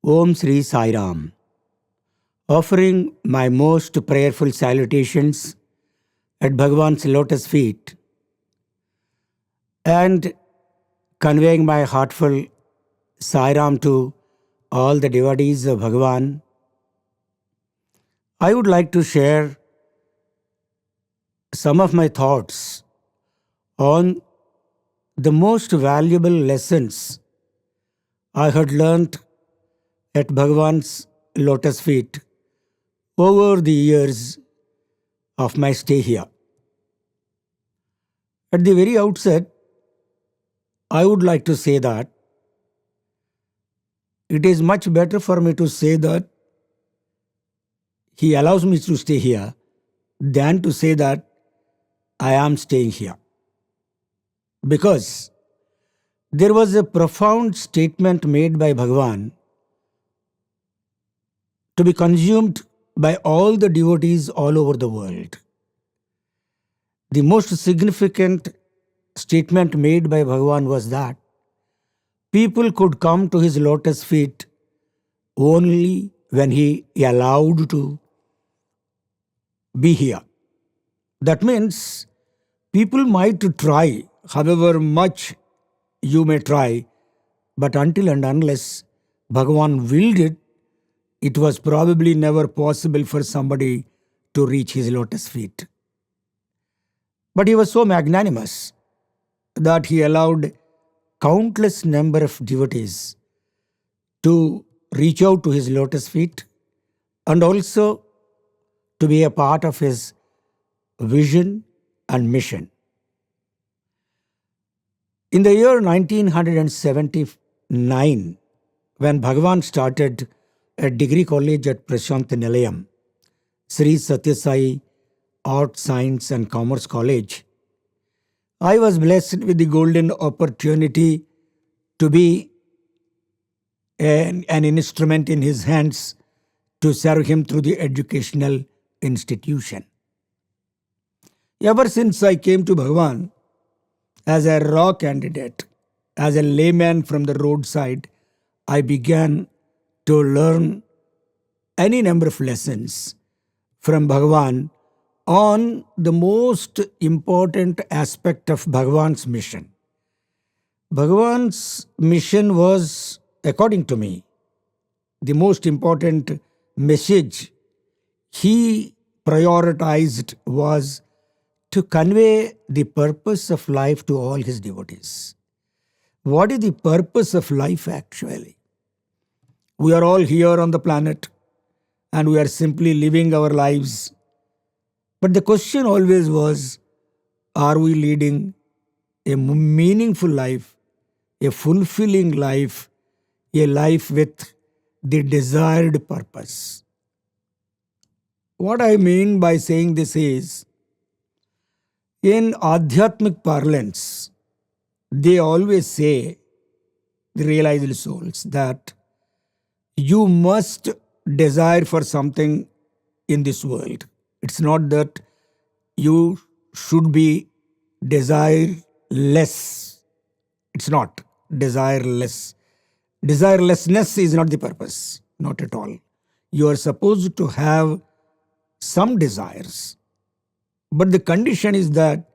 Om Sri Sai Ram. Offering my most prayerful salutations at Bhagavan's lotus feet and conveying my heartfelt Sai Ram to all the devotees of Bhagavan, I would like to share some of my thoughts on the most valuable lessons I had learnt at Bhagavan's lotus feet over the years of my stay here. At the very outset, I would like to say that it is much better for me to say that he allows me to stay here than to say that I am staying here. Because there was a profound statement made by Bhagavan to be consumed by all the devotees all over the world. The most significant statement made by Bhagavan was that people could come to his lotus feet only when he allowed to be here. That means people might try, however much you may try, but until and unless Bhagavan willed it, it was probably never possible for somebody to reach his lotus feet. But he was so magnanimous that he allowed countless number of devotees to reach out to his lotus feet and also to be a part of his vision and mission. In the year 1979, when Bhagavan started a degree college at Prasanthi Nilayam, Sri Sathya Sai Art, Science and Commerce College, I was blessed with the golden opportunity to be an instrument in his hands to serve him through the educational institution. Ever since I came to Bhagavan as a raw candidate, as a layman from the roadside, I began to learn any number of lessons from Bhagavan on the most important aspect of Bhagavan's mission. Bhagavan's mission was, according to me, the most important message he prioritized was to convey the purpose of life to all his devotees. What is the purpose of life actually? We are all here on the planet and we are simply living our lives. But the question always was, are we leading a meaningful life, a fulfilling life, a life with the desired purpose? What I mean by saying this is, in Adhyatmic parlance, they always say, the realized souls, that you must desire for something in this world. It's not that you should be desireless. It's not desireless. Desirelessness is not the purpose, not at all. You are supposed to have some desires. But the condition is that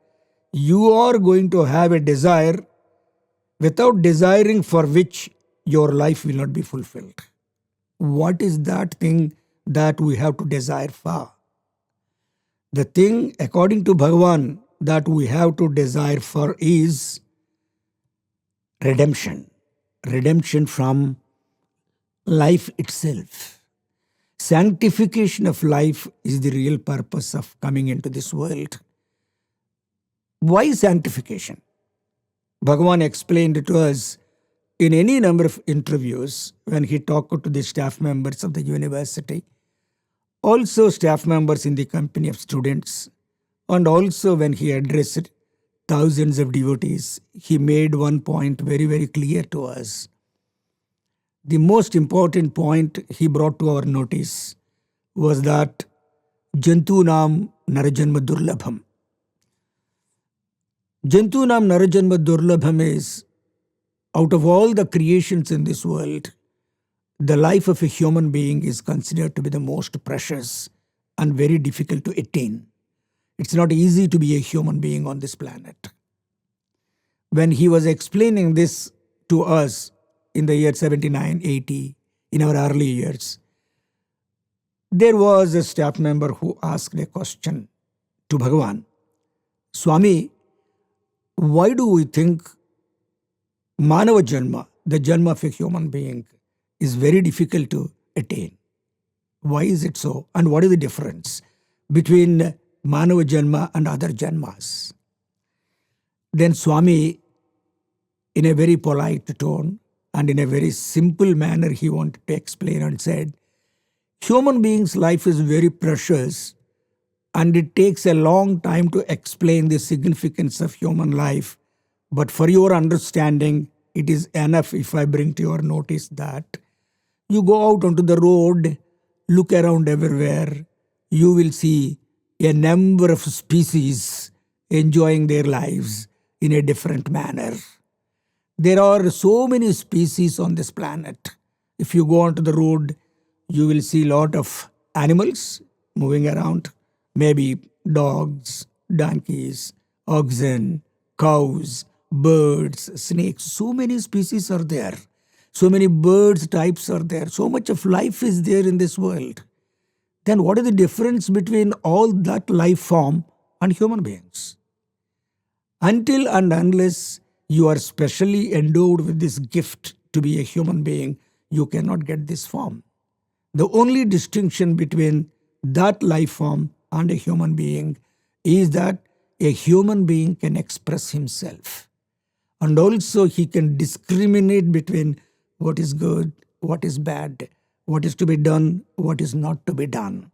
you are going to have a desire without desiring for which your life will not be fulfilled. What is that thing that we have to desire for? The thing, according to Bhagavan, that we have to desire for is redemption. Redemption from life itself. Sanctification of life is the real purpose of coming into this world. Why sanctification? Bhagavan explained to us in any number of interviews when he talked to the staff members of the university, also staff members in the company of students, and also when he addressed thousands of devotees, he made one point very, very clear to us. The most important point he brought to our notice was that Jantunam Narajanma Durlabham. Jantunam Narajanma Durlabham is, out of all the creations in this world, the life of a human being is considered to be the most precious and very difficult to attain. It's not easy to be a human being on this planet. When he was explaining this to us in the year 79, 80, in our early years, there was a staff member who asked a question to Bhagavan. Swami, why do we think Manava Janma, the Janma of a human being, is very difficult to attain? Why is it so? And what is the difference between Manava Janma and other Janmas? Then Swami, in a very polite tone and in a very simple manner, he wanted to explain and said, human being's life is very precious and it takes a long time to explain the significance of human life. But for your understanding, it is enough if I bring to your notice that you go out onto the road, look around everywhere, you will see a number of species enjoying their lives in a different manner. There are so many species on this planet. If you go onto the road, you will see a lot of animals moving around, maybe dogs, donkeys, oxen, cows, birds, snakes. So many species are there. So many birds types are there. So much of life is there in this world. Then what is the difference between all that life form and human beings? Until and unless you are specially endowed with this gift to be a human being, you cannot get this form. The only distinction between that life form and a human being is that a human being can express himself. And also he can discriminate between what is good, what is bad, what is to be done, what is not to be done,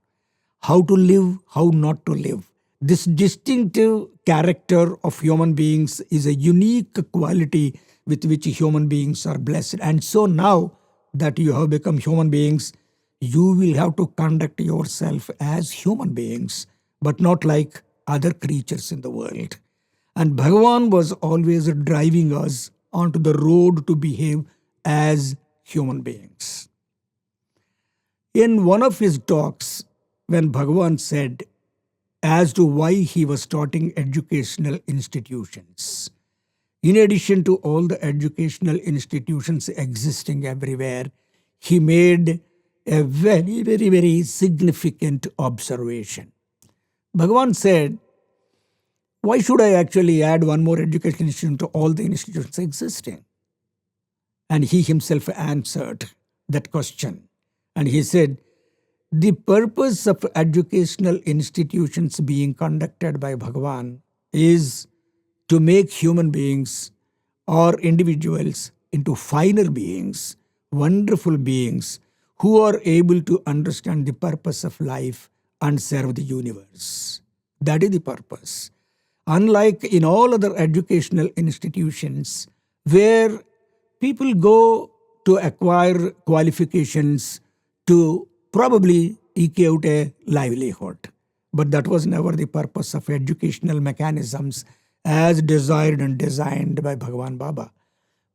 how to live, how not to live. This distinctive character of human beings is a unique quality with which human beings are blessed. And so now that you have become human beings, you will have to conduct yourself as human beings, but not like other creatures in the world. And Bhagavan was always driving us onto the road to behave as human beings. In one of his talks, when Bhagavan said as to why he was starting educational institutions, in addition to all the educational institutions existing everywhere, he made a very, very, very significant observation. Bhagavan said, why should I actually add one more educational institution to all the institutions existing? And he himself answered that question. And he said, the purpose of educational institutions being conducted by Bhagavan is to make human beings or individuals into finer beings, wonderful beings who are able to understand the purpose of life and serve the universe. That is the purpose. Unlike in all other educational institutions where people go to acquire qualifications to probably eke out a livelihood. But that was never the purpose of educational mechanisms as desired and designed by Bhagavan Baba.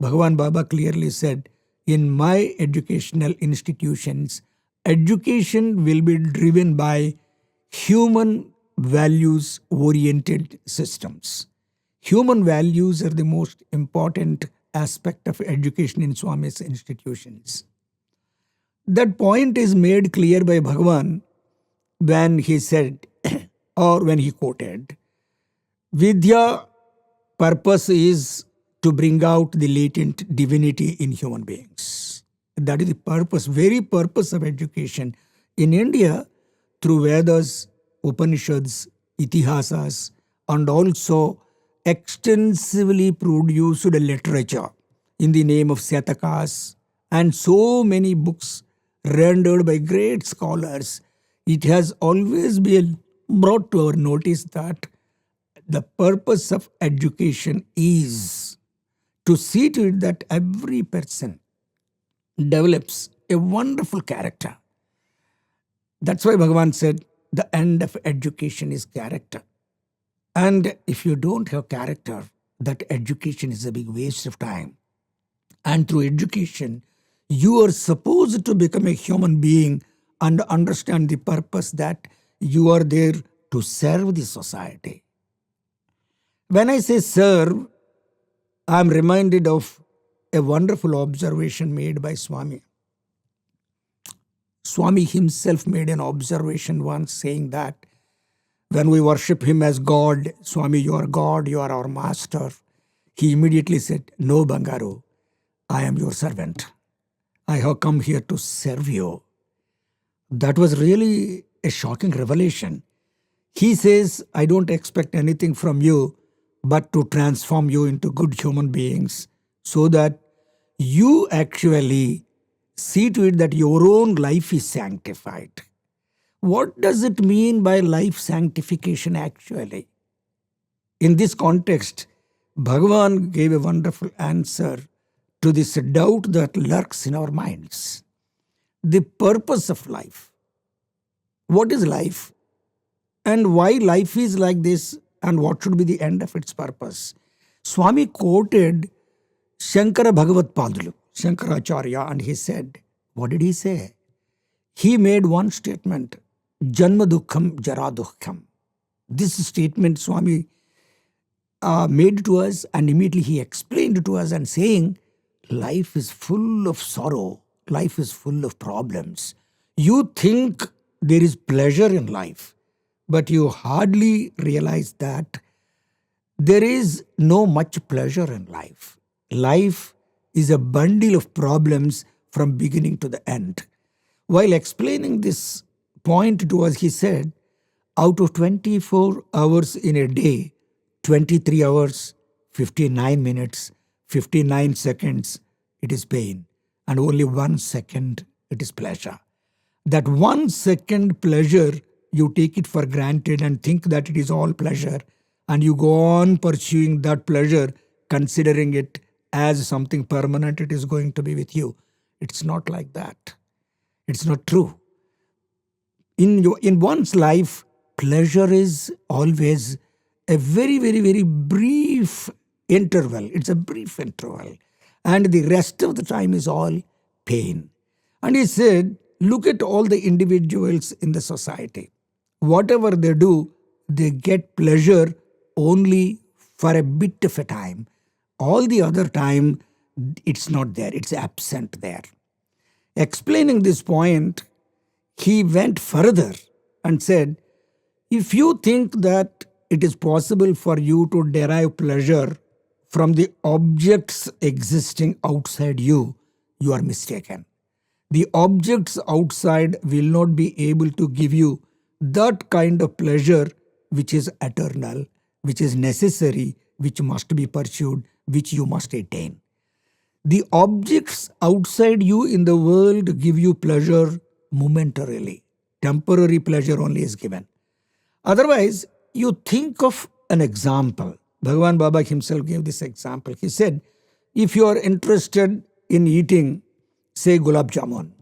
Bhagavan Baba clearly said, in my educational institutions, education will be driven by human values-oriented systems. Human values are the most important aspect of education in Swami's institutions. That point is made clear by Bhagavan when he said, or when he quoted, Vidya purpose is to bring out the latent divinity in human beings. That is the purpose, very purpose of education. In India, through Vedas, Upanishads, Itihasas, and also extensively produced literature in the name of Satakas, and so many books rendered by great scholars, it has always been brought to our notice that the purpose of education is to see to it that every person develops a wonderful character. That's why Bhagavan said, the end of education is character. And if you don't have character, that education is a big waste of time. And through education, You are supposed to become a human being and understand the purpose that you are there to serve the society. When I say serve, I am reminded of a wonderful observation made by Swami. Swami himself made an observation once saying that when we worship him as God, Swami, you are God, you are our master. He immediately said, "No, Bangaru, I am your servant. I have come here to serve you." That was really a shocking revelation. He says, "I don't expect anything from you but to transform you into good human beings so that you actually see to it that your own life is sanctified." What does it mean by life sanctification actually? In this context, Bhagavan gave a wonderful answer to this doubt that lurks in our minds. The purpose of life. What is life? And why life is like this, and what should be the end of its purpose? Swami quoted Shankara Bhagavat Padalu, Shankaracharya, and he said, what did he say? He made one statement, Janma Dukkham Jara Dukkham. This statement Swami made to us, and immediately he explained to us and saying, life is full of sorrow, life is full of problems. You think there is pleasure in life, but you hardly realize that there is no much pleasure in life. Life is a bundle of problems from beginning to the end. While explaining this point to us, he said, out of 24 hours in a day, 23 hours, 59 minutes, 59 seconds, it is pain. And only 1 second, it is pleasure. That 1 second pleasure, you take it for granted and think that it is all pleasure. And you go on pursuing that pleasure, considering it as something permanent, it is going to be with you. It's not like that. It's not true. In one's life, pleasure is always a very, very, very brief interval. It's a brief interval. And the rest of the time is all pain. And he said, look at all the individuals in the society. Whatever they do, they get pleasure only for a bit of a time. All the other time, it's not there. It's absent there. Explaining this point, he went further and said, if you think that it is possible for you to derive pleasure from the objects existing outside you, you are mistaken. The objects outside will not be able to give you that kind of pleasure which is eternal, which is necessary, which must be pursued, which you must attain. The objects outside you in the world give you pleasure momentarily. Temporary pleasure only is given. Otherwise, you think of an example. Bhagavan Baba himself gave this example. He said, if you are interested in eating, say, gulab jamun,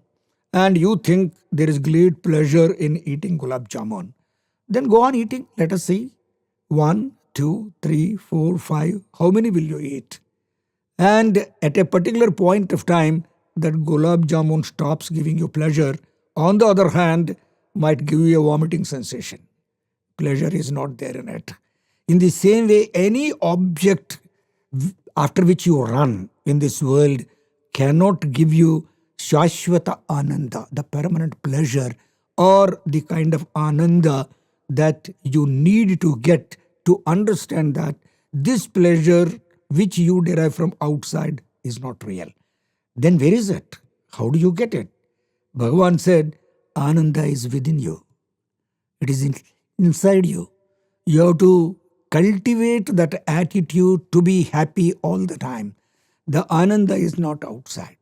and you think there is great pleasure in eating gulab jamun, then go on eating. Let us see. 1, 2, 3, 4, 5. How many will you eat? And at a particular point of time, that gulab jamun stops giving you pleasure. On the other hand, might give you a vomiting sensation. Pleasure is not there in it. In the same way, any object after which you run in this world cannot give you Shashwata Ananda, the permanent pleasure, or the kind of Ananda that you need to get to understand that this pleasure which you derive from outside is not real. Then where is it? How do you get it? Bhagavan said, Ananda is within you. It is inside you. You have to cultivate that attitude to be happy all the time. The Ananda is not outside.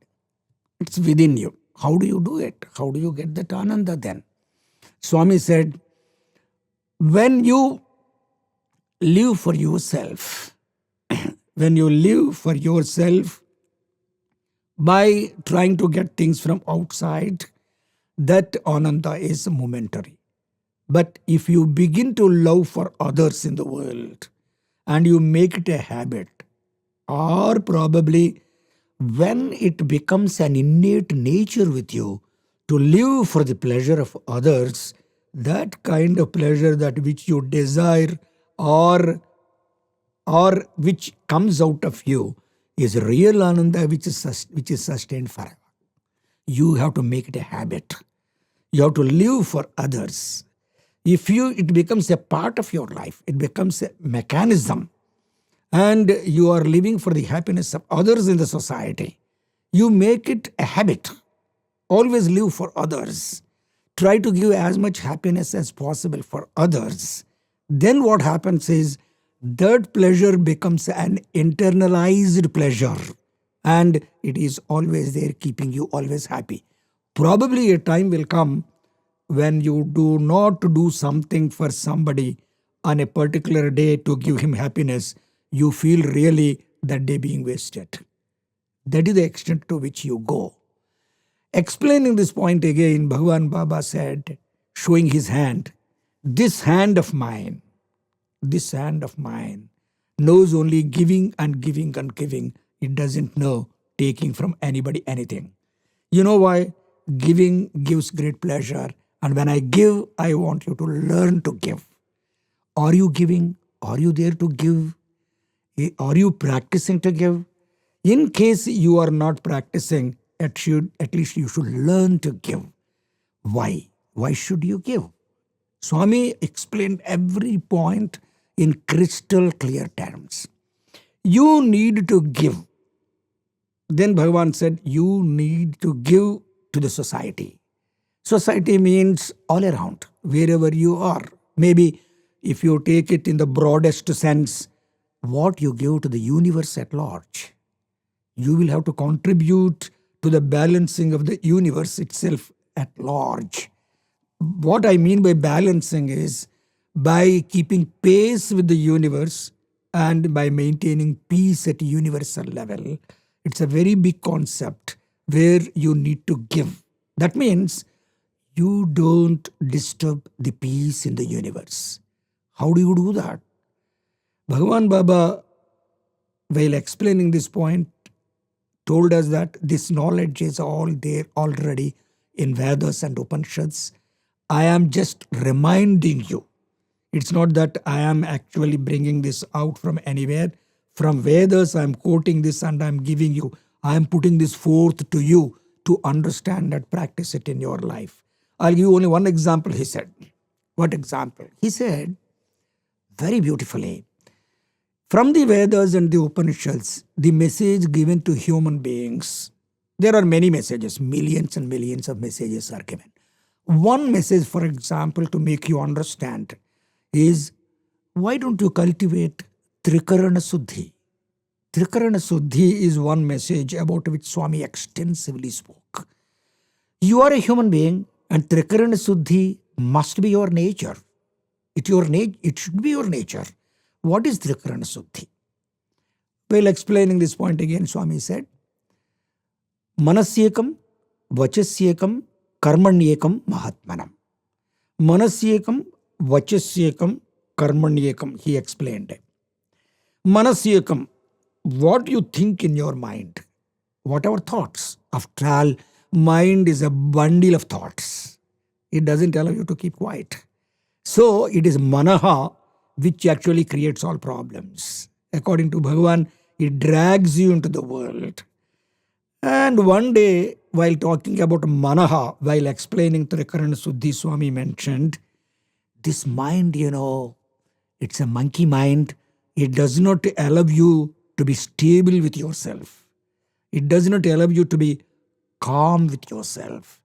It's within you. How do you do it? How do you get that Ananda then? Swami said, when you live for yourself, when you live for yourself by trying to get things from outside, that Ananda is momentary. But if you begin to love for others in the world and you make it a habit, or probably when it becomes an innate nature with you to live for the pleasure of others, that kind of pleasure that which you desire or which comes out of you is real ananda which is sustained forever. You have to make it a habit. You have to live for others. It becomes a part of your life, it becomes a mechanism, and you are living for the happiness of others in the society. You make it a habit. Always live for others. Try to give as much happiness as possible for others. Then what happens is that pleasure becomes an internalized pleasure, and it is always there, keeping you always happy. Probably a time will come when you do not do something for somebody on a particular day to give him happiness, you feel really that day being wasted. That is the extent to which you go. Explaining this point again, Bhagavan Baba said, showing his hand, this hand of mine knows only giving and giving and giving. It doesn't know taking from anybody anything. You know why? Giving gives great pleasure. And when I give, I want you to learn to give. Are you giving? Are you there to give? Are you practicing to give? In case you are not practicing, at least you should learn to give. Why? Why should you give? Swami explained every point in crystal clear terms. You need to give. Then Bhagavan said, you need to give to the society. Society means all around, wherever you are. Maybe if you take it in the broadest sense, what you give to the universe at large. You will have to contribute to the balancing of the universe itself at large. What I mean by balancing is by keeping pace with the universe and by maintaining peace at a universal level. It's a very big concept where you need to give. That means you don't disturb the peace in the universe. How do you do that? Bhagavan Baba, while explaining this point, told us that this knowledge is all there already in Vedas and Upanishads. I am just reminding you. It's not that I am actually bringing this out from anywhere. From Vedas, I am quoting this and I am giving you. I am putting this forth to you to understand and practice it in your life. I'll give you only one example, he said. What example? He said, very beautifully, from the Vedas and the Upanishads, the message given to human beings, there are many messages, millions and millions of messages are given. One message, for example, to make you understand is, why don't you cultivate Trikarana Suddhi? Trikarana Suddhi is one message about which Swami extensively spoke. You are a human being and Trikarana Suddhi must be your nature. It should be your nature. What is Trikarana Suddhi? While explaining this point again, Swami said, Manasyekam, Vachasyekam, Karmanyekam, Mahatmanam. Manasyekam, Vachasyekam, Karmanyekam, he explained. Manasyekam, what you think in your mind, whatever thoughts. After all, mind is a bundle of thoughts. It doesn't allow you to keep quiet. So it is manaha which actually creates all problems. According to Bhagavan, it drags you into the world. And one day, while talking about manaha, while explaining Trikarana Suddhi, Swami mentioned, this mind, it's a monkey mind. It does not allow you to be stable with yourself. It does not allow you to be calm with yourself.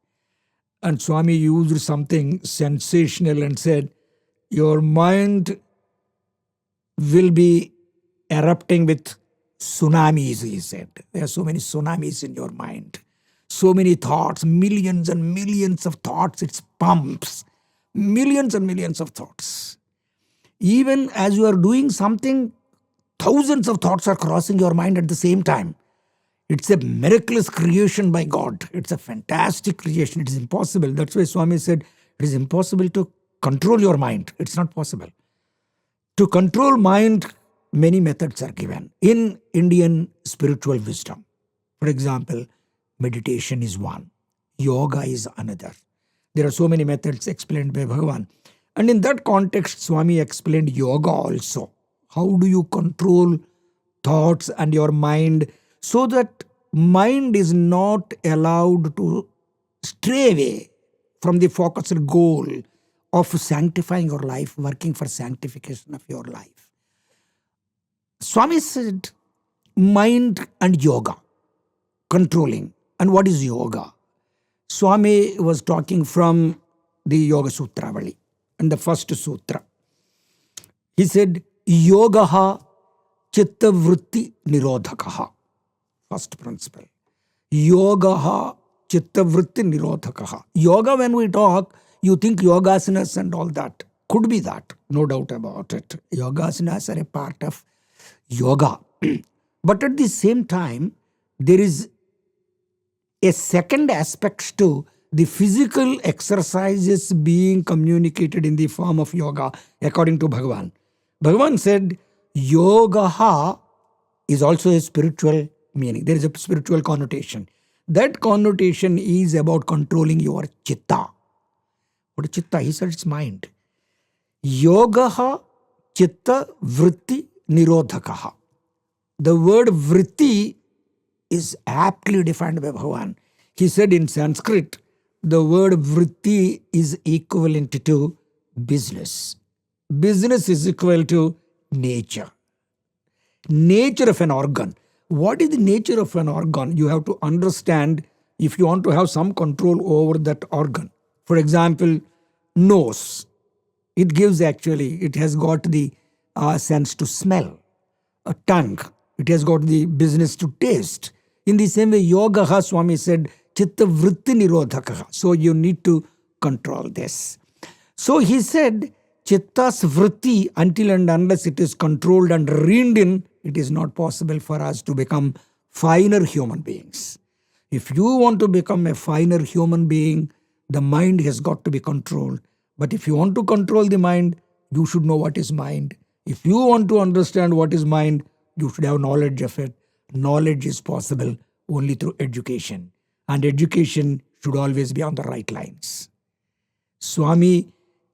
And Swami used something sensational and said, your mind will be erupting with tsunamis, he said. There are so many tsunamis in your mind. So many thoughts, millions and millions of thoughts. It pumps. Millions and millions of thoughts. Even as you are doing something, thousands of thoughts are crossing your mind at the same time. It's a miraculous creation by God. It's a fantastic creation. It is impossible. That's why Swami said, it is impossible to control your mind. It's not possible. To control mind, many methods are given in Indian spiritual wisdom. For example, meditation is one, yoga is another. There are so many methods explained by Bhagavan. And in that context, Swami explained yoga also. How do you control thoughts and your mind so that mind is not allowed to stray away from the focused goal of sanctifying your life, working for sanctification of your life. Swami said mind and yoga, controlling. And what is yoga? Swami was talking from the Yoga Sutravali and the first sutra. He said, Yogaha chitta vritti nirodhakaha. First principle. Yogaha chitta vritti nirodhakaha. Yoga, when we talk, you think yogasanas and all that. Could be that, no doubt about it. Yogasanas are a part of yoga. But at the same time, there is a second aspect to the physical exercises being communicated in the form of yoga, according to Bhagavan. Bhagavan said, Yogaha is also a spiritual meaning. There is a spiritual connotation. That connotation is about controlling your chitta. What is chitta? He said it's mind. Yogaha chitta vritti nirodhakaha. The word vritti is aptly defined by Bhagavan. He said in Sanskrit, the word vritti is equivalent to business. Business is equal to nature. Nature of an organ. What is the nature of an organ? You have to understand if you want to have some control over that organ. For example, nose. It has got the sense to smell. A tongue. It has got the business to taste. In the same way, yoga, Swami said, chitta vritti nirodhakaha. So you need to control this. So he said, chitta's vritti, until and unless it is controlled and reined in, it is not possible for us to become finer human beings. If you want to become a finer human being, the mind has got to be controlled. But if you want to control the mind, you should know what is mind. If you want to understand what is mind, you should have knowledge of it. Knowledge is possible only through education. And education should always be on the right lines. Swami,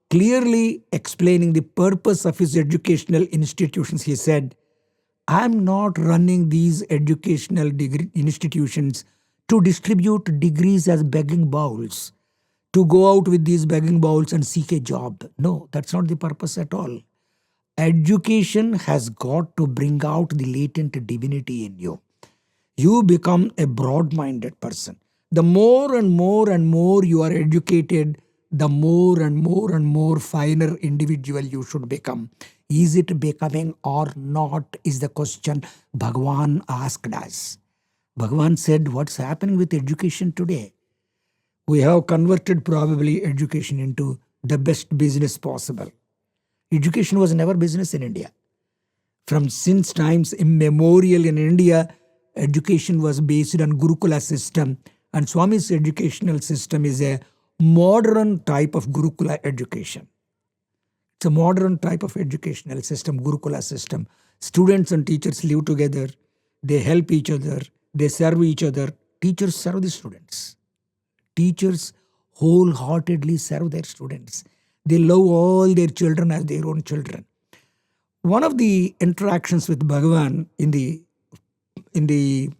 clearly explaining the purpose of his educational institutions, he said, I am not running these educational institutions to distribute degrees as begging bowls, to go out with these begging bowls and seek a job. No, that's not the purpose at all. Education has got to bring out the latent divinity in you. You become a broad-minded person. The more and more and more you are educated, the more and more and more finer individual you should become. Is it becoming or not is the question Bhagavan asked us. Bhagavan said, what's happening with education today? We have converted probably education into the best business possible. Education was never business in India. From since times immemorial in India, education was based on Gurukula system, and Swami's educational system is a modern type of Gurukula education. It's a modern type of educational system, Gurukula system. Students and teachers live together. They help each other. They serve each other. Teachers serve the students. Teachers wholeheartedly serve their students. They love all their children as their own children. One of the interactions with Bhagavan in the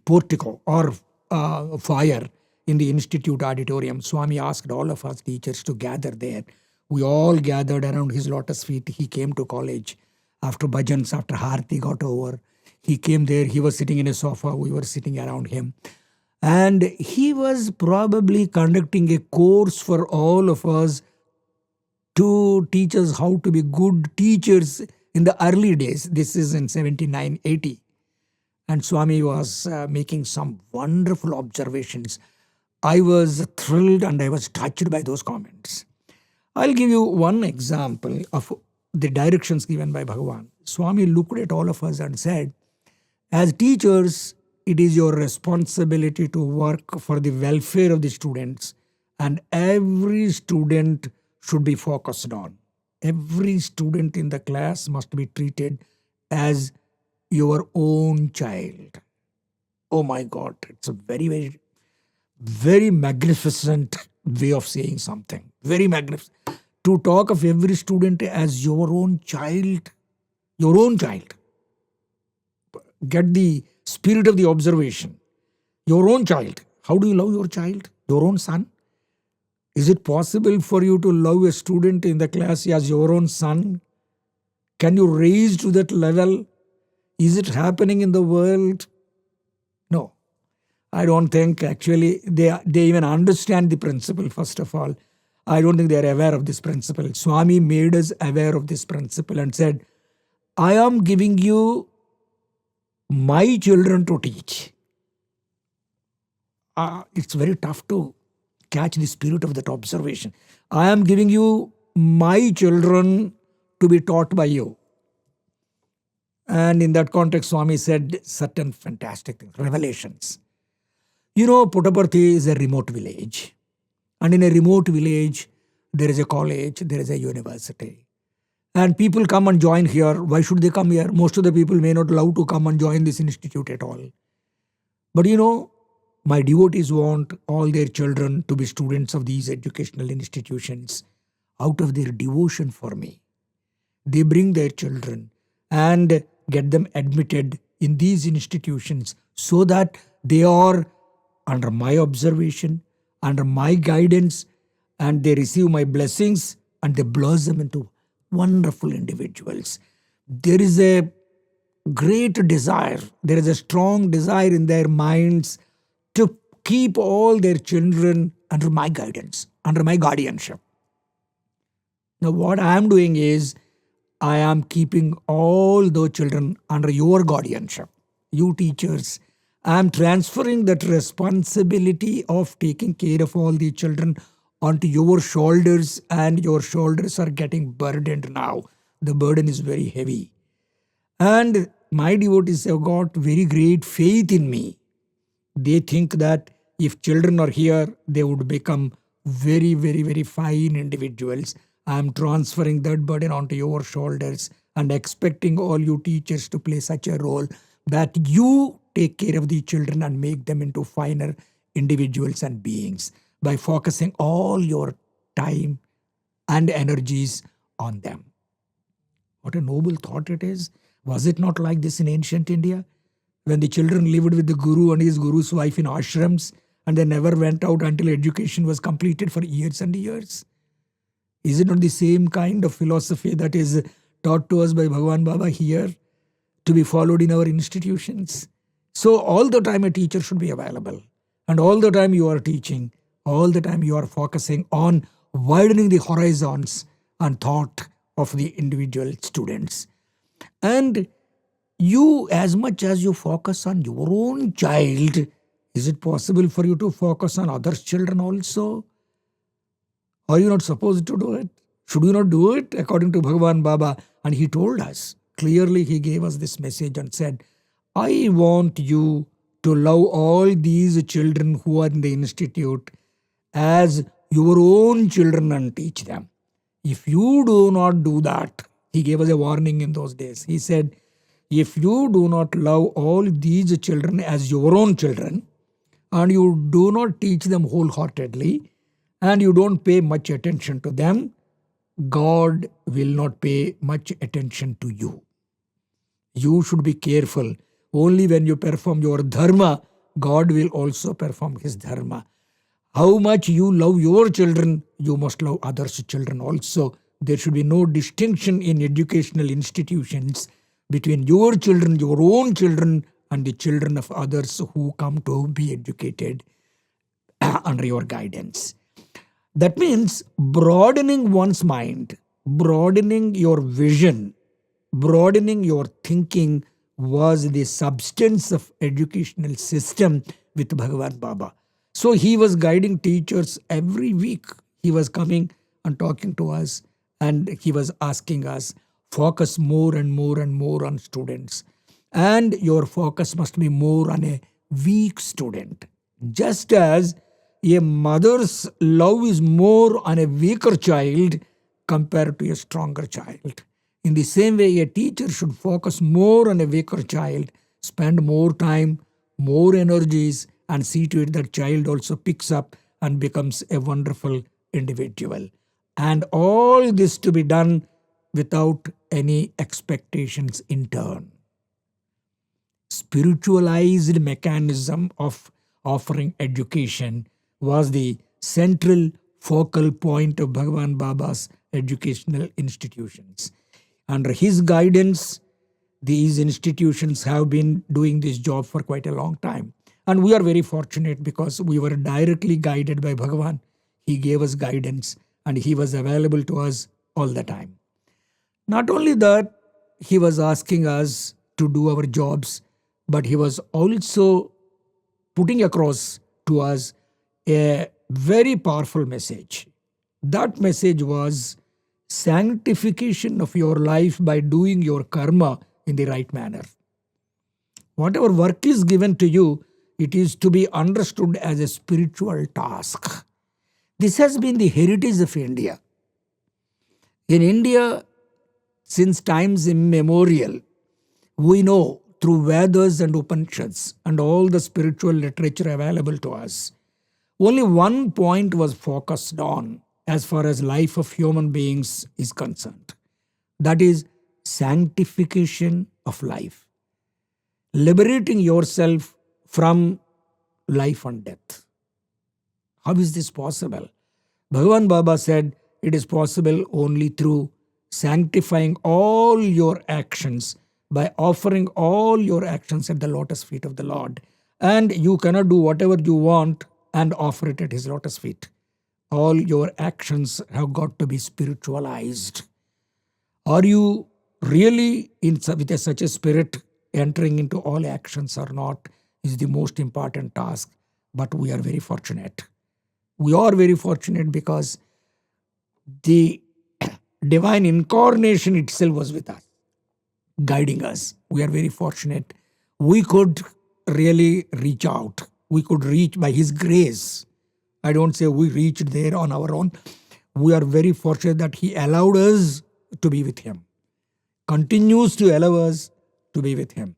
portico or foyer in the institute auditorium, Swami asked all of us teachers to gather there. We all gathered around his lotus feet. He came to college after bhajans, after Harti got over. He came there. He was sitting in a sofa. We were sitting around him. And he was probably conducting a course for all of us to teach us how to be good teachers in the early days. This is in 79-80. And Swami was making some wonderful observations. I was thrilled and I was touched by those comments. I'll give you one example of the directions given by Bhagavan. Swami looked at all of us and said, as teachers, it is your responsibility to work for the welfare of the students, and every student should be focused on. Every student in the class must be treated as your own child. Oh my God, it's a very, very, very magnificent way of saying something. Very magnificent. To talk of every student as your own child, your own child. Get the spirit of the observation. Your own child. How do you love your child? Your own son? Is it possible for you to love a student in the class as your own son? Can you raise to that level? Is it happening in the world? No. I don't think actually they even understand the principle, first of all. I don't think they are aware of this principle. Swami made us aware of this principle and said, I am giving you my children to teach. It's very tough to catch the spirit of that observation. I am giving you my children to be taught by you. And in that context, Swami said certain fantastic things, revelations. You know, Puttaparthi is a remote village. And in a remote village, there is a college, there is a university. And people come and join here. Why should they come here? Most of the people may not love to come and join this institute at all. But you know, my devotees want all their children to be students of these educational institutions out of their devotion for me. They bring their children and get them admitted in these institutions so that they are under my observation, under my guidance, and they receive my blessings and they blossom into wonderful individuals. There is a great desire, there is a strong desire in their minds to keep all their children under my guidance, under my guardianship. Now, what I am doing is, I am keeping all those children under your guardianship. You teachers, I am transferring that responsibility of taking care of all the children onto your shoulders, and your shoulders are getting burdened now. The burden is very heavy. And my devotees have got very great faith in me. They think that if children are here, they would become very, very, very fine individuals. I am transferring that burden onto your shoulders and expecting all you teachers to play such a role that you take care of the children and make them into finer individuals and beings by focusing all your time and energies on them. What a noble thought it is. Was it not like this in ancient India? When the children lived with the Guru and his Guru's wife in ashrams and they never went out until education was completed for years and years? Is it not the same kind of philosophy that is taught to us by Bhagavan Baba here to be followed in our institutions? So all the time a teacher should be available, and all the time you are teaching, all the time you are focusing on widening the horizons and thought of the individual students. And you, as much as you focus on your own child, is it possible for you to focus on others' children also? Are you not supposed to do it? Should you not do it according to Bhagavan Baba? And he told us, clearly he gave us this message and said, I want you to love all these children who are in the institute as your own children and teach them. If you do not do that, he gave us a warning in those days. He said, if you do not love all these children as your own children, and you do not teach them wholeheartedly, and you don't pay much attention to them, God will not pay much attention to you. You should be careful. Only when you perform your dharma, God will also perform his dharma. How much you love your children, you must love others' children also. There should be no distinction in educational institutions between your children, your own children, and the children of others who come to be educated under your guidance. That means broadening one's mind, broadening your vision, broadening your thinking was the substance of educational system with Bhagavan Baba. So he was guiding teachers every week. He was coming and talking to us, and he was asking us, focus more and more and more on students. And your focus must be more on a weak student. Just as a mother's love is more on a weaker child compared to a stronger child. In the same way, a teacher should focus more on a weaker child, spend more time more energies and see to it that child also picks up and becomes a wonderful individual. And all this to be done without any expectations in turn. Spiritualized mechanism of offering education was the central focal point of Bhagavan Baba's educational institutions. Under his guidance, these institutions have been doing this job for quite a long time. And we are very fortunate because we were directly guided by Bhagavan. He gave us guidance and he was available to us all the time. Not only that, he was asking us to do our jobs, but he was also putting across to us a very powerful message. That message was sanctification of your life by doing your karma in the right manner. Whatever work is given to you, it is to be understood as a spiritual task. This has been the heritage of India. In India, since times immemorial, we know through Vedas and Upanishads and all the spiritual literature available to us, only one point was focused on as far as life of human beings is concerned. That is sanctification of life. Liberating yourself from life and death. How is this possible? Bhagavan Baba said it is possible only through sanctifying all your actions by offering all your actions at the lotus feet of the Lord. And you cannot do whatever you want and offer it at his lotus feet. All your actions have got to be spiritualized. Are you really with such a spirit entering into all actions or not is the most important task. But we are very fortunate. We are very fortunate because the divine incarnation itself was with us, guiding us. We are very fortunate. We could really reach out. We could reach by his grace. I don't say we reached there on our own. We are very fortunate that he allowed us to be with him. Continues to allow us to be with him.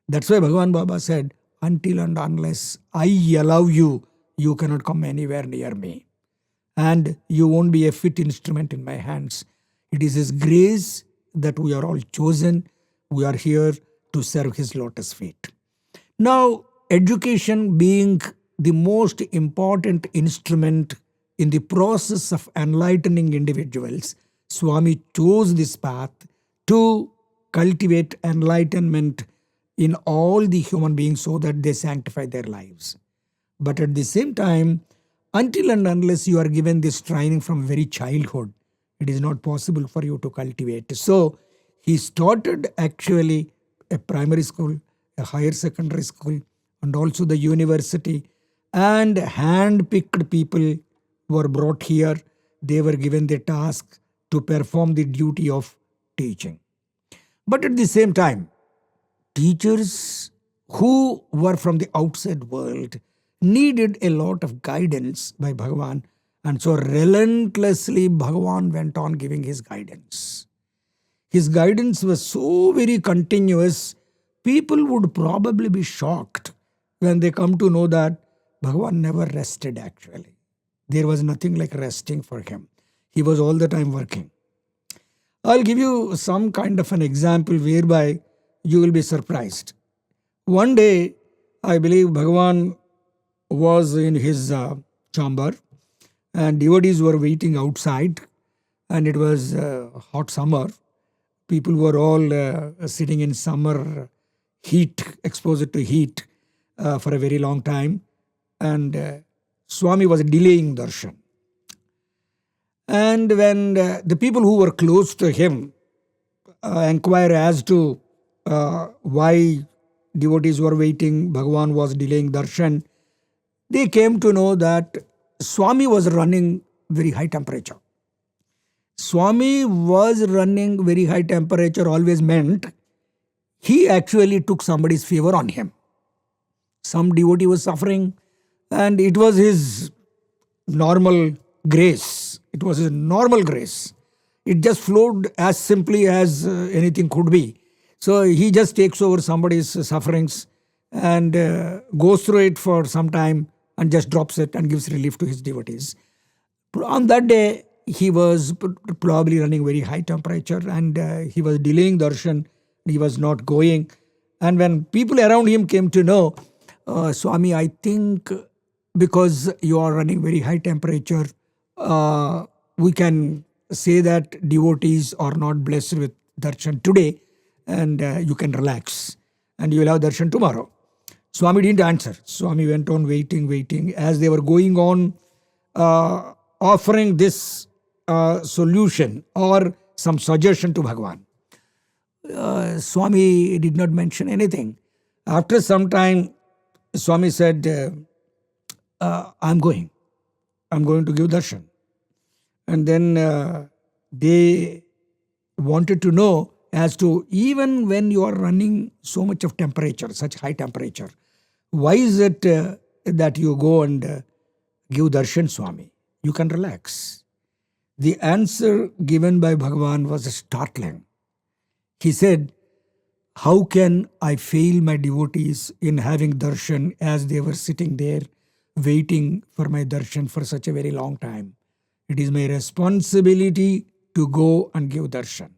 That's why Bhagavan Baba said, until and unless I allow you, you cannot come anywhere near me. And you won't be a fit instrument in my hands. It is his grace that we are all chosen. We are here to serve his lotus feet. Now, education being the most important instrument in the process of enlightening individuals, Swami chose this path to cultivate enlightenment in all the human beings so that they sanctify their lives. But at the same time, until and unless you are given this training from very childhood, it is not possible for you to cultivate. So he started actually a primary school, a higher secondary school, and also the university. And hand-picked people were brought here. They were given the task to perform the duty of teaching. But at the same time, teachers who were from the outside world needed a lot of guidance by Bhagavan. And so relentlessly Bhagavan went on giving his guidance. His guidance was so very continuous, people would probably be shocked when they come to know that Bhagavan never rested actually. There was nothing like resting for him. He was all the time working. I'll give you some kind of an example whereby you will be surprised. One day, I believe Bhagavan was in his chamber and devotees were waiting outside, and it was hot summer. People were all sitting in summer heat, exposed to heat for a very long time, and Swami was delaying darshan. And when the people who were close to him inquired as to why devotees were waiting, Bhagavan was delaying darshan, they came to know that Swami was running very high temperature. Swami was running very high temperature always meant he actually took somebody's favor on him. Some devotee was suffering and it was his normal grace. It was his normal grace. It just flowed as simply as anything could be. So he just takes over somebody's sufferings and goes through it for some time and just drops it and gives relief to his devotees. On that day, he was probably running very high temperature, and he was delaying darshan. He was not going. And when people around him came to know, Swami, I think because you are running very high temperature, we can say that devotees are not blessed with darshan today, and you can relax and you will have darshan tomorrow. Swami didn't answer. Swami went on waiting. As they were going on offering this solution or some suggestion to Bhagavan, Swami did not mention anything. After some time, Swami said, I'm going to give darshan. And then they wanted to know as to, even when you are running so much of temperature, such high temperature, why is it that you go and give darshan, Swami? You can relax. The answer given by Bhagavan was startling. He said, how can I fail my devotees in having darshan as they were sitting there waiting for my darshan for such a very long time? It is my responsibility to go and give darshan.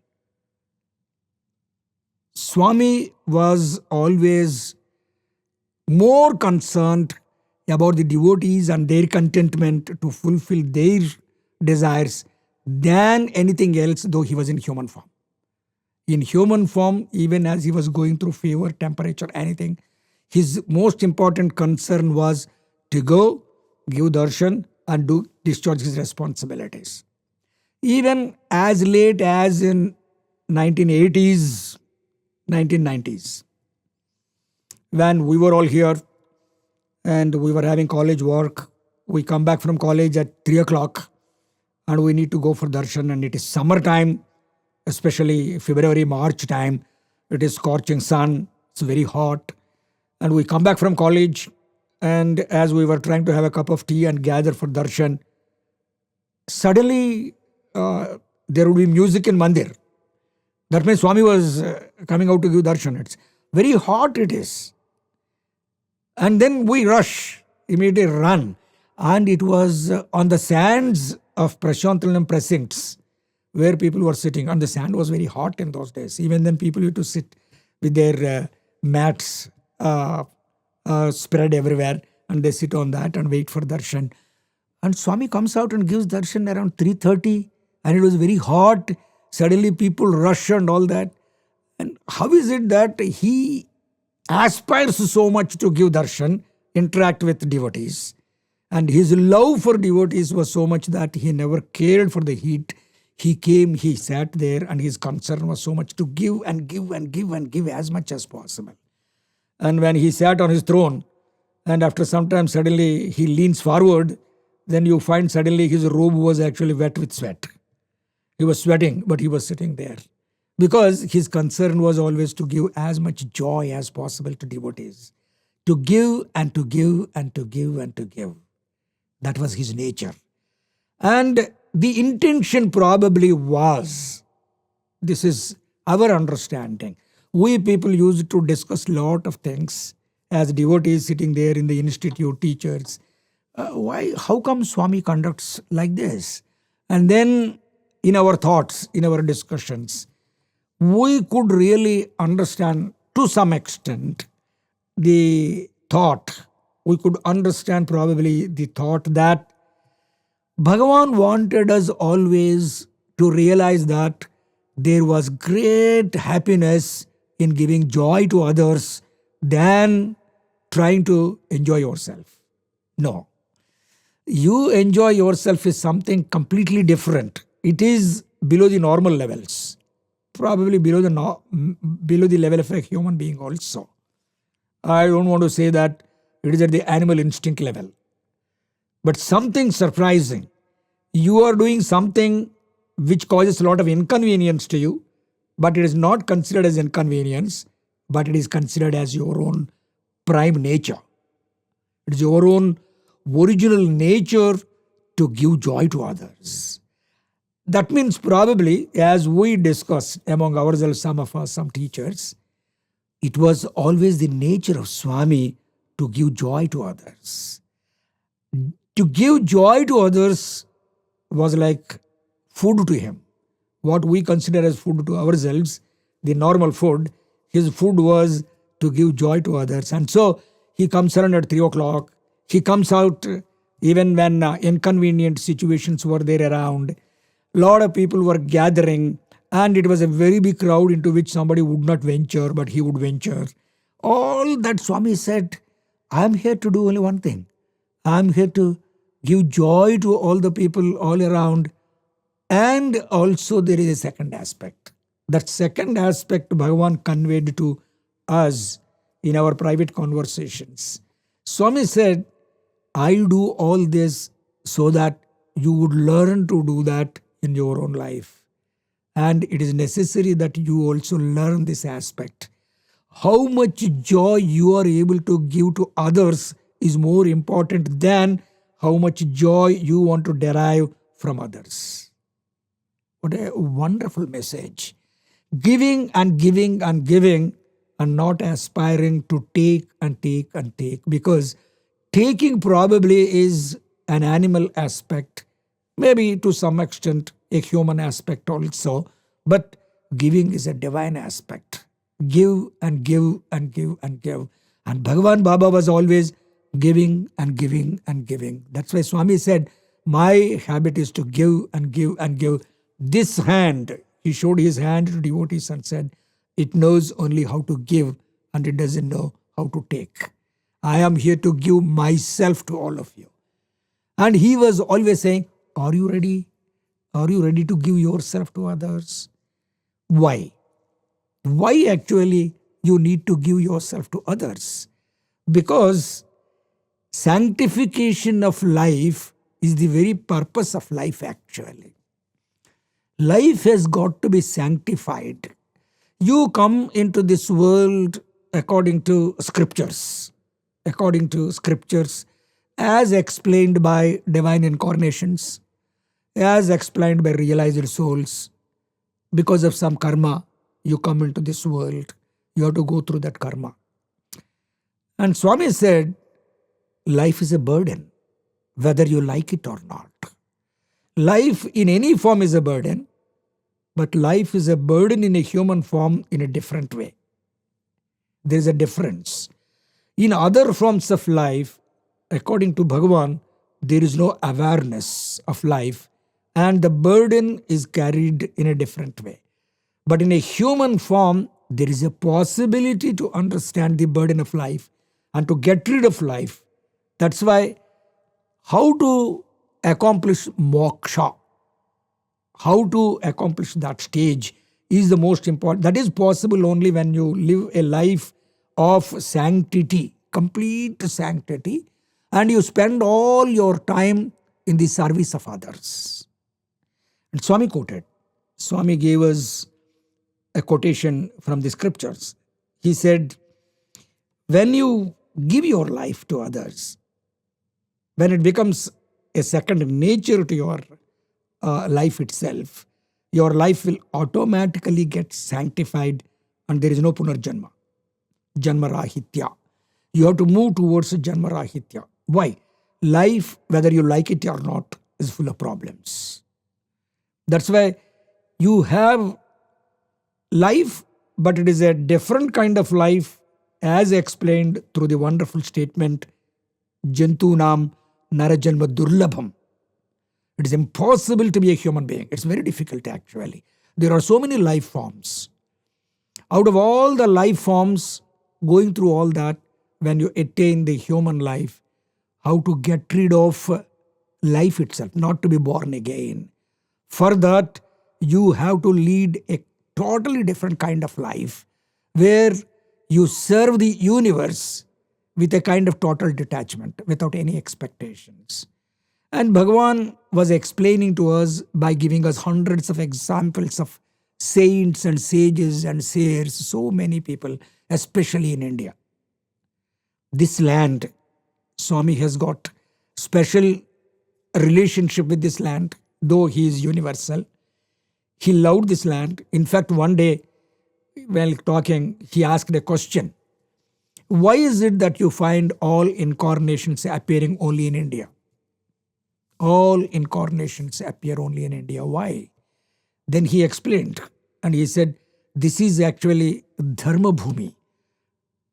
Swami was always more concerned about the devotees and their contentment to fulfill their desires than anything else, though he was in human form. In human form, even as he was going through fever, temperature, anything, his most important concern was to go, give darshan, and discharge his responsibilities. Even as late as in 1980s, 1990s, when we were all here and we were having college work, we come back from college at 3 o'clock and we need to go for darshan, and it is summertime, especially February, March time. It is scorching sun, it's very hot. And we come back from college, and as we were trying to have a cup of tea and gather for darshan, suddenly there would be music in mandir. That means Swami was coming out to give darshan. It's very hot it is. And then we rush, immediately run. And it was on the sands of Prasanthi precincts where people were sitting. And the sand was very hot in those days. Even then people used to sit with their mats spread everywhere. And they sit on that and wait for darshan. And Swami comes out and gives darshan around 3:30. And it was very hot. Suddenly people rush and all that. And how is it that he aspires so much to give darshan, interact with devotees? And his love for devotees was so much that he never cared for the heat. He came, he sat there, and his concern was so much to give and give and give and give as much as possible. And when he sat on his throne, and after some time suddenly he leans forward, then you find suddenly his robe was actually wet with sweat. He was sweating, but he was sitting there. Because his concern was always to give as much joy as possible to devotees. To give and to give and to give and to give. That was his nature. And the intention probably was, this is our understanding. We people used to discuss a lot of things as devotees sitting there in the institute, teachers. How come Swami conducts like this? And then in our thoughts, in our discussions, we could really understand to some extent the thought. We could understand probably the thought that Bhagavan wanted us always to realize that there was great happiness in giving joy to others than trying to enjoy yourself. No. You enjoy yourself is something completely different. It is below the normal levels. Probably below the level of a human being also. I don't want to say that it is at the animal instinct level. But something surprising. You are doing something which causes a lot of inconvenience to you, but it is not considered as inconvenience, but it is considered as your own prime nature. It is your own original nature to give joy to others. That means probably, as we discuss among ourselves, some of us, some teachers, It was always the nature of Swami to give joy to others. To give joy to others was like food to him. What we consider as food to ourselves, the normal food, his food was to give joy to others. And so he comes around at 3 o'clock. He comes out even when inconvenient situations were there around. A lot of people were gathering, and it was a very big crowd into which somebody would not venture, but he would venture. All that Swami said, I am here to do only one thing. I am here to give joy to all the people all around. And also there is a second aspect. That second aspect Bhagavan conveyed to us in our private conversations. Swami said, I do all this so that you would learn to do that in your own life. And it is necessary that you also learn this aspect. How much joy you are able to give to others is more important than how much joy you want to derive from others. What a wonderful message. Giving and giving and giving, and not aspiring to take and take and take, because taking probably is an animal aspect, maybe to some extent a human aspect also, but giving is a divine aspect. Give and give and give and give. And Bhagavan Baba was always giving and giving and giving. That's why Swami said, my habit is to give and give and give. This hand, he showed his hand to devotees and said, it knows only how to give and it doesn't know how to take. I am here to give myself to all of you. And he was always saying, are you ready? Are you ready to give yourself to others? Why? Why actually you need to give yourself to others? Because sanctification of life is the very purpose of life actually. Life has got to be sanctified. You come into this world according to scriptures. According to scriptures as explained by divine incarnations, as explained by realized souls. Because of some karma, you come into this world. You have to go through that karma. And Swami said, life is a burden, whether you like it or not. Life in any form is a burden, but life is a burden in a human form in a different way. There is a difference. In other forms of life, according to Bhagavan, there is no awareness of life, and the burden is carried in a different way. But in a human form, there is a possibility to understand the burden of life and to get rid of life. That's why how to accomplish moksha, how to accomplish that stage is the most important. That is possible only when you live a life of sanctity, complete sanctity, and you spend all your time in the service of others. And Swami quoted. Swami gave us a quotation from the scriptures. He said, when you give your life to others, when it becomes a second nature to your life itself, your life will automatically get sanctified and there is no punarjanma, janma rahitya. You have to move towards janma rahitya. Why? Life, whether you like it or not, is full of problems. That's why you have life, but it is a different kind of life as explained through the wonderful statement, Jantunam Narajanma Durlabham. It is impossible to be a human being. It's very difficult actually. There are so many life forms. Out of all the life forms, going through all that, when you attain the human life, how to get rid of life itself, not to be born again. For that, you have to lead a totally different kind of life where you serve the universe with a kind of total detachment without any expectations. And Bhagavan was explaining to us by giving us hundreds of examples of saints and sages and seers, so many people, especially in India. This land, Swami has got special relationship with this land, though he is universal. He loved this land. In fact, one day while talking, he asked a question. Why is it that you find all incarnations appearing only in India? All incarnations appear only in India. Why? Then he explained, and he said, this is actually Dharma Bhumi,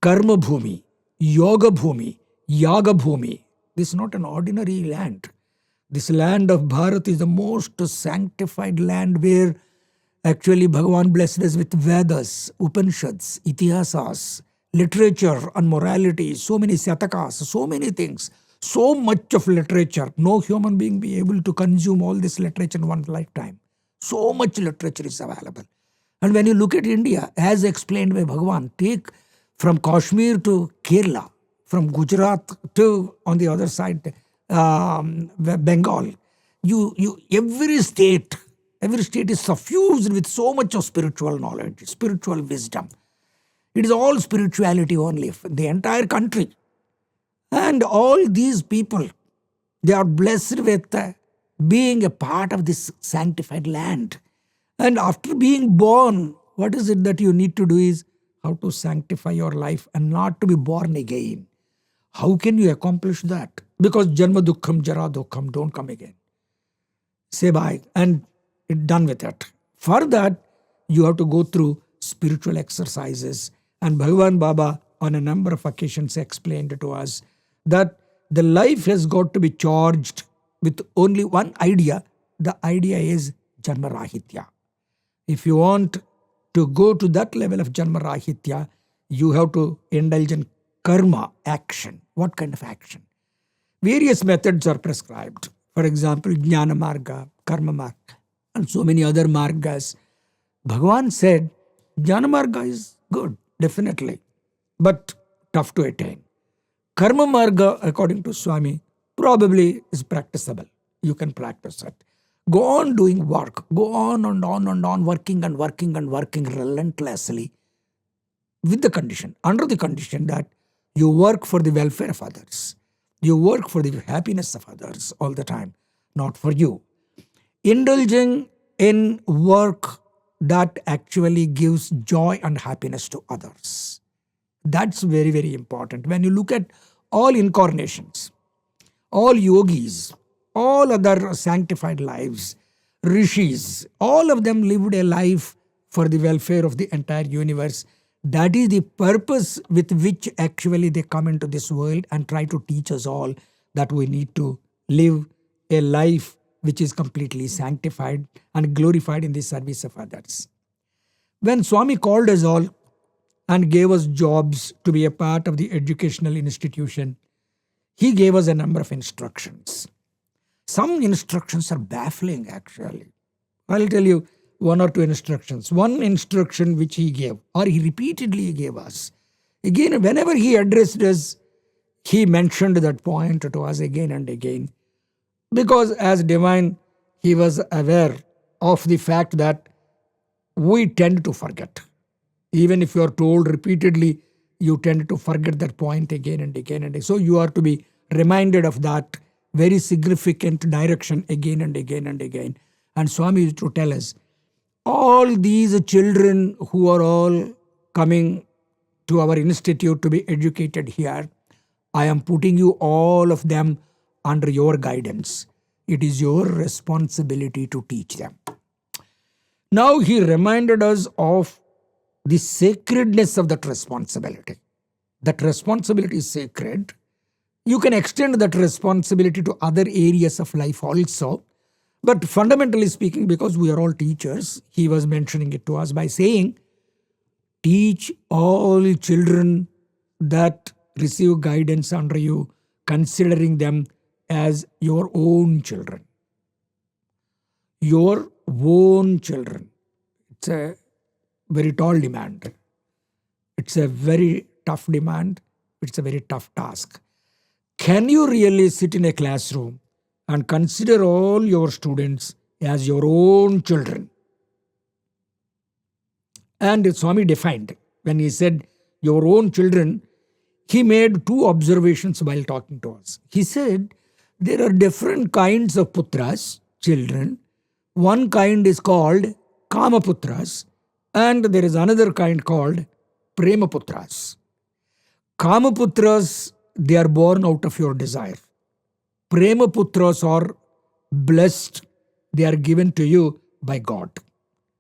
Karma Bhumi, Yoga Bhumi, Yaga Bhumi. This is not an ordinary land. This land of Bharat is the most sanctified land where actually Bhagavan blessed us with Vedas, Upanishads, Itihasas, literature and morality, so many Satakas, so many things, so much of literature. No human being be able to consume all this literature in one lifetime. So much literature is available. And when you look at India, as explained by Bhagavan, take from Kashmir to Kerala, from Gujarat to on the other side, Bengal. Every state is suffused with so much of spiritual knowledge, spiritual wisdom. It is all spirituality only, the entire country. And all these people, they are blessed with being a part of this sanctified land. And after being born, what is it that you need to do is how to sanctify your life and not to be born again. How can you accomplish that? Because Janma Dukkham, Jara Dukkham, don't come again. Say bye and it's done with it. For that, you have to go through spiritual exercises. And Bhagavan Baba on a number of occasions explained to us that the life has got to be charged with only one idea. The idea is Janma Rahitya. If you want to go to that level of Janma Rahitya, you have to indulge in karma, action. What kind of action? Various methods are prescribed. For example, Jnana Marga, Karma Marga, and so many other margas. Bhagavan said, Jnana Marga is good, definitely, but tough to attain. Karma Marga, according to Swami, probably is practicable. You can practice it. Go on doing work. Go on and on and on, working and working and working relentlessly with the condition, under the condition that you work for the welfare of others. You work for the happiness of others all the time, not for you. Indulging in work that actually gives joy and happiness to others. That's very, very important. When you look at all incarnations, all yogis, all other sanctified lives, rishis, all of them lived a life for the welfare of the entire universe. That is the purpose with which actually they come into this world and try to teach us all that we need to live a life which is completely sanctified and glorified in the service of others. When Swami called us all and gave us jobs to be a part of the educational institution, he gave us a number of instructions. Some instructions are baffling actually. I'll tell you one or two instructions. One instruction which he gave, or he repeatedly gave us. Again, whenever he addressed us, he mentioned that point to us again and again. Because as divine, he was aware of the fact that we tend to forget. Even if you are told repeatedly, you tend to forget that point again and again and again. So you are to be reminded of that very significant direction again and again and again. And Swami used to tell us, all these children who are all coming to our institute to be educated here, I am putting you all of them under your guidance. It is your responsibility to teach them. Now he reminded us of the sacredness of that responsibility. That responsibility is sacred. You can extend that responsibility to other areas of life also. But fundamentally speaking, because we are all teachers, he was mentioning it to us by saying, teach all children that receive guidance under you, considering them as your own children. Your own children. It's a very tall demand. It's a very tough demand. It's a very tough task. Can you really sit in a classroom and consider all your students as your own children? And Swami defined, when he said your own children, he made two observations while talking to us. He said, there are different kinds of putras, children. One kind is called Kama Putras, And there is another kind called Premaputras. Kamaputras, they are born out of your desire. Premaputras are blessed. They are given to you by God.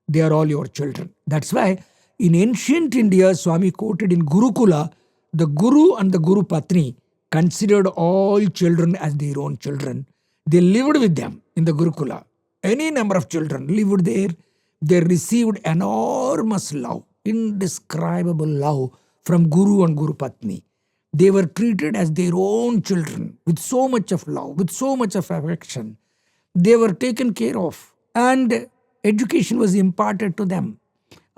They are all your children. That's why in ancient India, Swami quoted in Gurukula, the Guru and the Guru Patni considered all children as their own children. They lived with them in the Gurukula. Any number of children lived there. They received enormous love, indescribable love from Guru and Guru Patni. They were treated as their own children with so much of love, with so much of affection. They were taken care of, and education was imparted to them.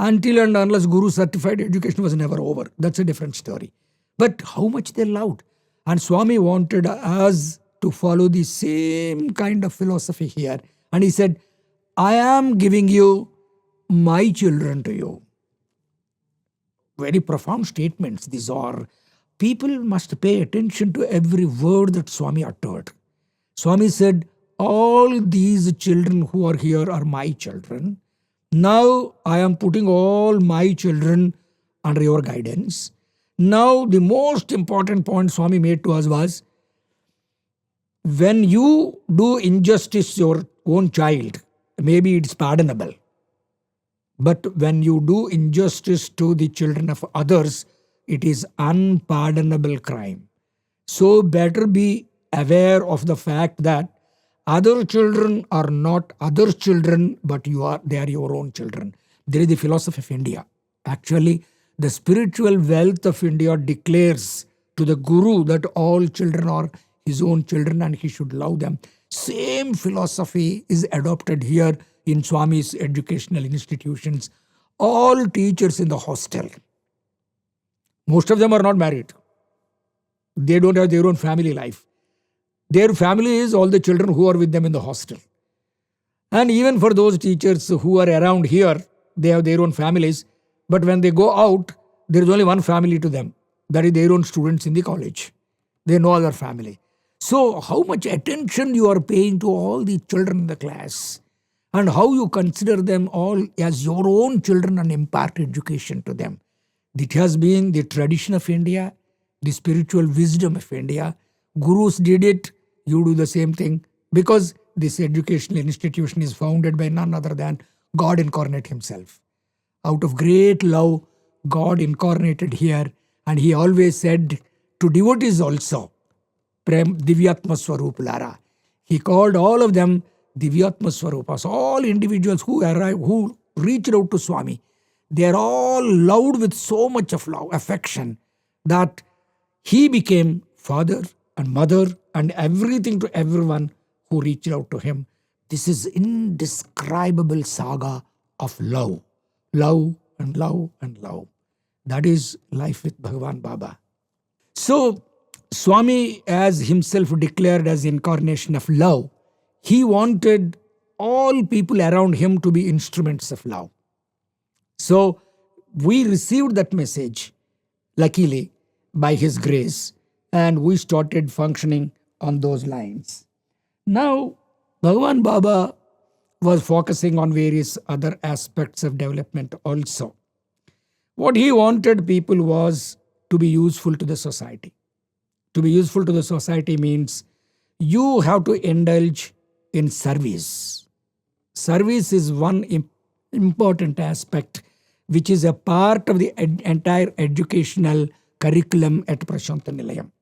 Until and unless Guru certified, education was never over. That's a different story. But how much they loved. And Swami wanted us to follow the same kind of philosophy here. And he said, I am giving you my children to you. Very profound statements these are. People must pay attention to every word that Swami uttered. Swami said, all these children who are here are my children. Now I am putting all my children under your guidance. Now the most important point Swami made to us was, when you do injustice to your own child, maybe it's pardonable. But when you do injustice to the children of others, it is unpardonable crime. So better be aware of the fact that other children are not other children, but they are your own children. There is the philosophy of India. Actually, the spiritual wealth of India declares to the Guru that all children are his own children and he should love them. Same philosophy is adopted here in Swami's educational institutions. All teachers in the hostel, most of them are not married. They don't have their own family life. Their family is all the children who are with them in the hostel. And even for those teachers who are around here, they have their own families. But when they go out, there is only one family to them. That is their own students in the college. They know other family. So how much attention you are paying to all the children in the class, and how you consider them all as your own children and impart education to them. It has been the tradition of India, the spiritual wisdom of India. Gurus did it, you do the same thing, because this educational institution is founded by none other than God incarnate himself. Out of great love, God incarnated here, and he always said to devotees also, Prem Divyatma Swarup Lara. He called all of them Divyatma Swarupas. All individuals who arrived, who reached out to Swami, they are all loved with so much of love, affection, that he became father and mother and everything to everyone who reached out to him. This is indescribable saga of love. Love and love and love. That is life with Bhagavan Baba. So, Swami, as himself declared as incarnation of love, he wanted all people around him to be instruments of love. So, we received that message, luckily, by his grace, and we started functioning on those lines. Now, Bhagavan Baba was focusing on various other aspects of development also. What he wanted people was to be useful to the society. To be useful to the society means you have to indulge in service. Service is one important aspect which is a part of the entire educational curriculum at Prasanthi Nilayam.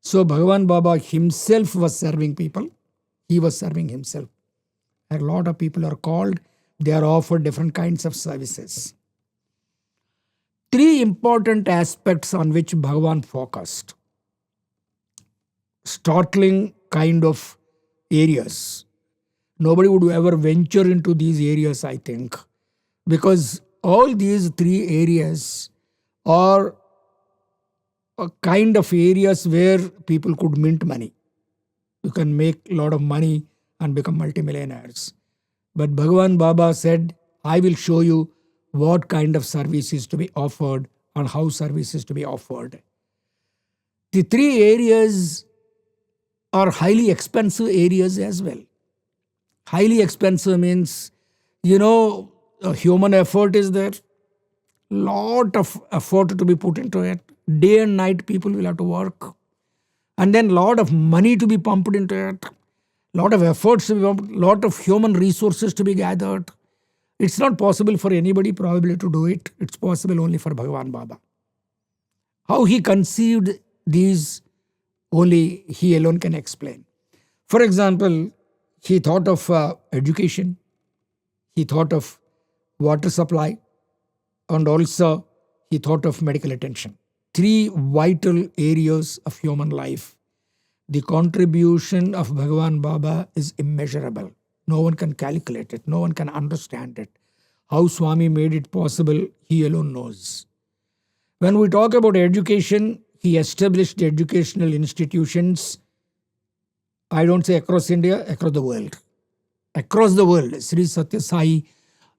So Bhagavan Baba himself was serving people. He was serving himself. A lot of people are called. They are offered different kinds of services. Three important aspects on which Bhagavan focused. Startling kind of areas. Nobody would ever venture into these areas, I think, because all these three areas are a kind of areas where people could mint money. You can make a lot of money and become multimillionaires. But Bhagavan Baba said, I will show you what kind of service is to be offered and how service is to be offered. The three areas are highly expensive areas as well. Highly expensive means, a human effort is there. lot of effort to be put into it. Day and night people will have to work. And then lot of money to be pumped into it. Lot of efforts to be pumped, lot of human resources to be gathered. It's not possible for anybody probably to do it. It's possible only for Bhagavan Baba. How he conceived these, only he alone can explain. For example, he thought of education, he thought of water supply, and also he thought of medical attention. 3 vital areas of human life. The contribution of Bhagavan Baba is immeasurable. No one can calculate it. No one can understand it. How Swami made it possible, he alone knows. When we talk about education, he established educational institutions, I don't say across India, across the world. Across the world, Sri Sathya Sai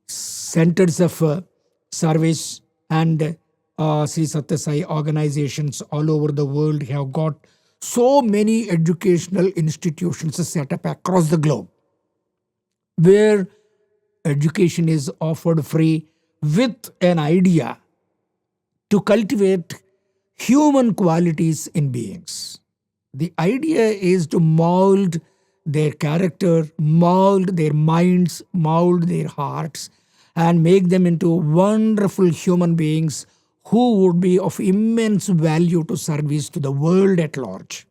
centers of service and Sri Sathya Sai organizations all over the world have got so many educational institutions set up across the globe, where education is offered free with an idea to cultivate human qualities in beings. The idea is to mold their character, mold their minds, mold their hearts, and make them into wonderful human beings who would be of immense value to service to the world at large.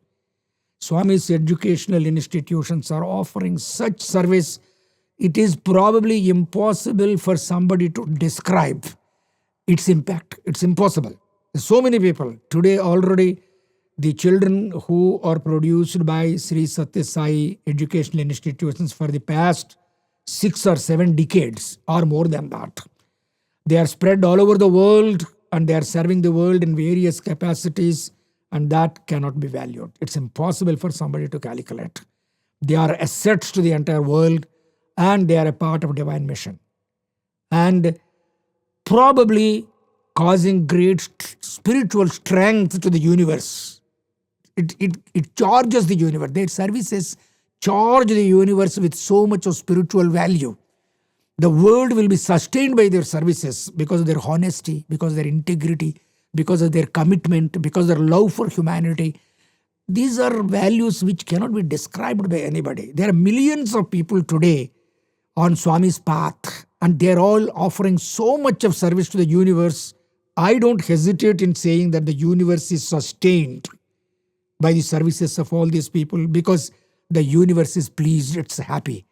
Swami's educational institutions are offering such service, it is probably impossible for somebody to describe its impact. It's impossible. There's so many people. Today already, the children who are produced by Sri Sathya Sai educational institutions for the past 6 or 7 decades or more than that, they are spread all over the world and they are serving the world in various capacities, and that cannot be valued. It's impossible for somebody to calculate. They are assets to the entire world and they are a part of divine mission. And probably causing great spiritual strength to the universe. It charges the universe. Their services charge the universe with so much of spiritual value. The world will be sustained by their services because of their honesty, because of their integrity, because of their commitment, because of their love for humanity. These are values which cannot be described by anybody. There are millions of people today on Swami's path, and they're all offering so much of service to the universe. I don't hesitate in saying that the universe is sustained by the services of all these people, because the universe is pleased, it's happy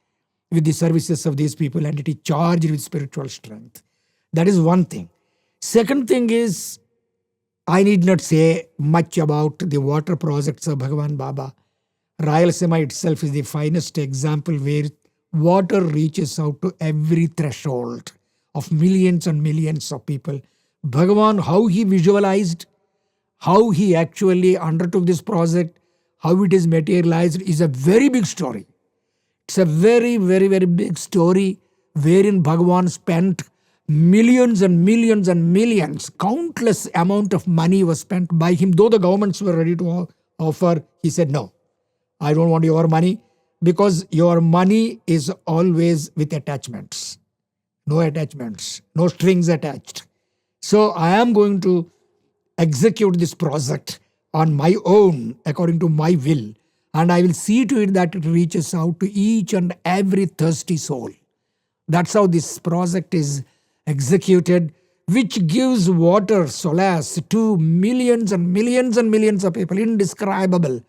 with the services of these people, and it is charged with spiritual strength. That is one thing. Second thing is, I need not say much about the water projects of Bhagavan Baba. Rayalaseema itself is the finest example where water reaches out to every threshold of millions and millions of people. Bhagavan, how he visualized, how he actually undertook this project, how it is materialized is a very big story. It's a very, very, very big story wherein Bhagavan spent millions and millions and millions, countless amount of money was spent by him. Though the governments were ready to offer, he said, no, I don't want your money, because your money is always with attachments. No attachments, no strings attached. So I am going to execute this project on my own, according to my will. And I will see to it that it reaches out to each and every thirsty soul. That's how this project is executed, which gives water solace to millions and millions and millions of people. Indescribable.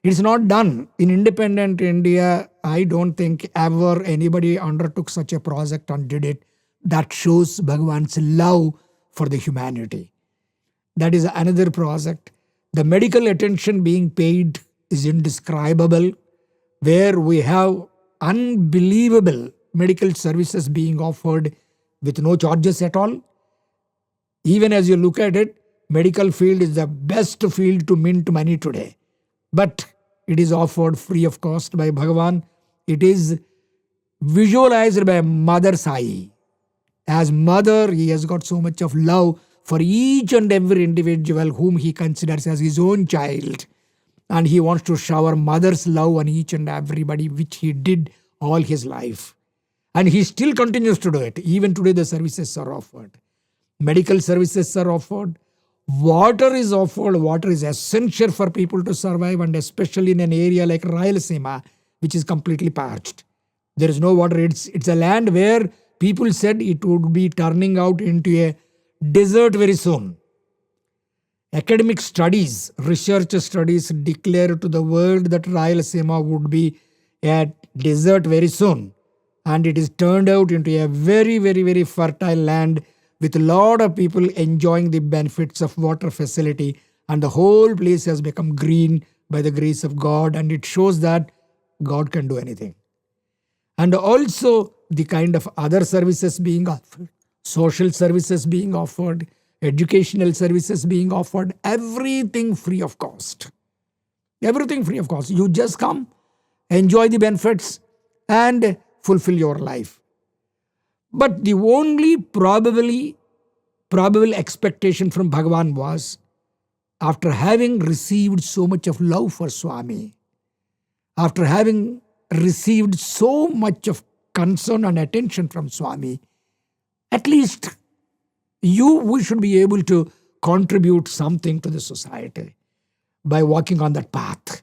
It's not done. In independent India, I don't think ever anybody undertook such a project and did it. That shows Bhagavan's love for the humanity. That is another project. The medical attention being paid is indescribable, where we have unbelievable medical services being offered with no charges at all. Even as you look at it, medical field is the best field to mint money today. But it is offered free of cost by Bhagavan. It is visualized by Mother Sai. As mother, he has got so much of love for each and every individual whom he considers as his own child. And he wants to shower mother's love on each and everybody, which he did all his life. And he still continues to do it. Even today the services are offered. Medical services are offered. Water is offered. Water is essential for people to survive, and especially in an area like Rayalaseema, which is completely parched. There is no water. It's a land where people said it would be turning out into a desert very soon. Academic studies, research studies declare to the world that Rayalaseema would be a desert very soon. And it is turned out into a very, very, very fertile land with a lot of people enjoying the benefits of water facility. And the whole place has become green by the grace of God. And it shows that God can do anything. And also the kind of other services being offered, social services being offered, educational services being offered, everything free of cost. Everything free of cost. You just come, enjoy the benefits, and fulfill your life. But the only probable expectation from Bhagavan was, after having received so much of love for Swami, after having received so much of concern and attention from Swami, at least we should be able to contribute something to the society by walking on that path,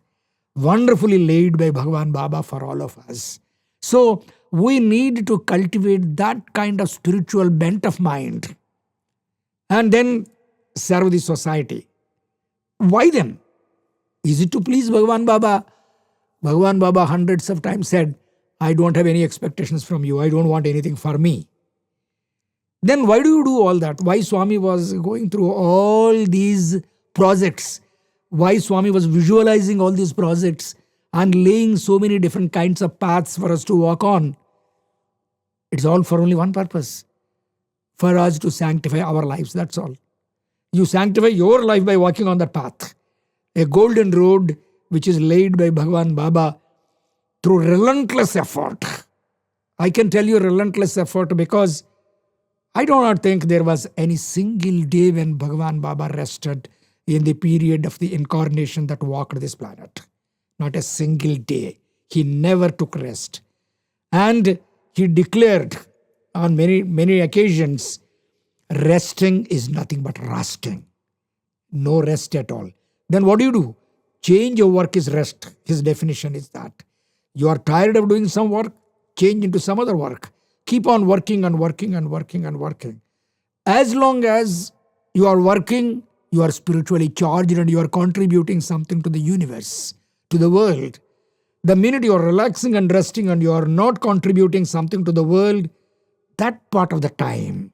wonderfully laid by Bhagavan Baba for all of us. So we need to cultivate that kind of spiritual bent of mind and then serve the society. Why then? Is it to please Bhagavan Baba? Bhagavan Baba hundreds of times said, I don't have any expectations from you. I don't want anything for me. Then why do you do all that? Why Swami was going through all these projects? Why Swami was visualizing all these projects and laying so many different kinds of paths for us to walk on? It's all for only one purpose. For us to sanctify our lives, that's all. You sanctify your life by walking on that path. A golden road which is laid by Bhagavan Baba through relentless effort. I can tell you relentless effort because I do not think there was any single day when Bhagavan Baba rested in the period of the incarnation that walked this planet. Not a single day. He never took rest. And he declared on many occasions, resting is nothing but rusting. No rest at all. Then what do? Change your work is rest. His definition is that. You are tired of doing some work, change into some other work. Keep on working and working and working and working. As long as you are working, you are spiritually charged and you are contributing something to the universe, to the world. The minute you are relaxing and resting and you are not contributing something to the world, that part of the time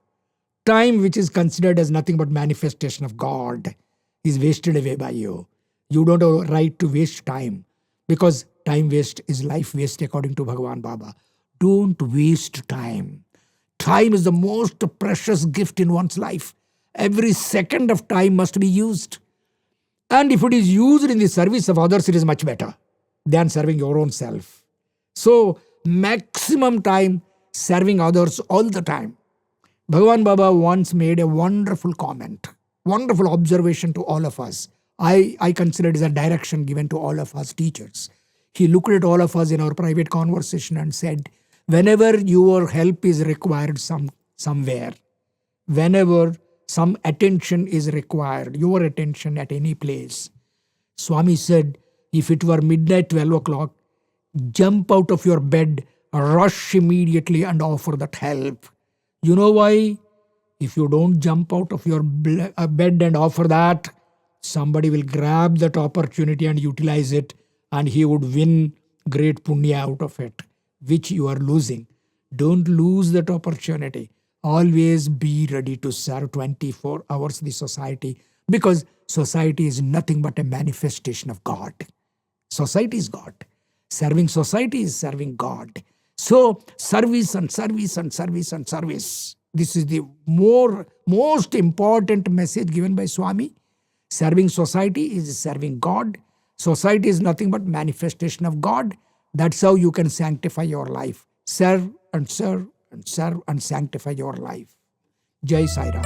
which is considered as nothing but manifestation of God, is wasted away by you. You don't have a right to waste time, because time waste is life waste according to Bhagavan Baba. Don't waste time. Time is the most precious gift in one's life. Every second of time must be used. And if it is used in the service of others, it is much better than serving your own self. So, maximum time serving others all the time. Bhagavan Baba once made a wonderful comment, wonderful observation to all of us. I consider it as a direction given to all of us teachers. He looked at all of us in our private conversation and said, whenever your help is required somewhere, whenever some attention is required, your attention at any place, Swami said, if it were midnight, 12 o'clock, jump out of your bed, rush immediately and offer that help. You know why? If you don't jump out of your bed and offer that, somebody will grab that opportunity and utilize it, and he would win great punya out of it, which you are losing. Don't lose that opportunity. Always be ready to serve 24 hours the society, because society is nothing but a manifestation of God. Society is God. Serving society is serving God. So, service and service and service and service. This is the most important message given by Swami. Serving society is serving God. Society is nothing but manifestation of God. That's how you can sanctify your life. Serve and serve and serve and sanctify your life. Jai Sai Ram.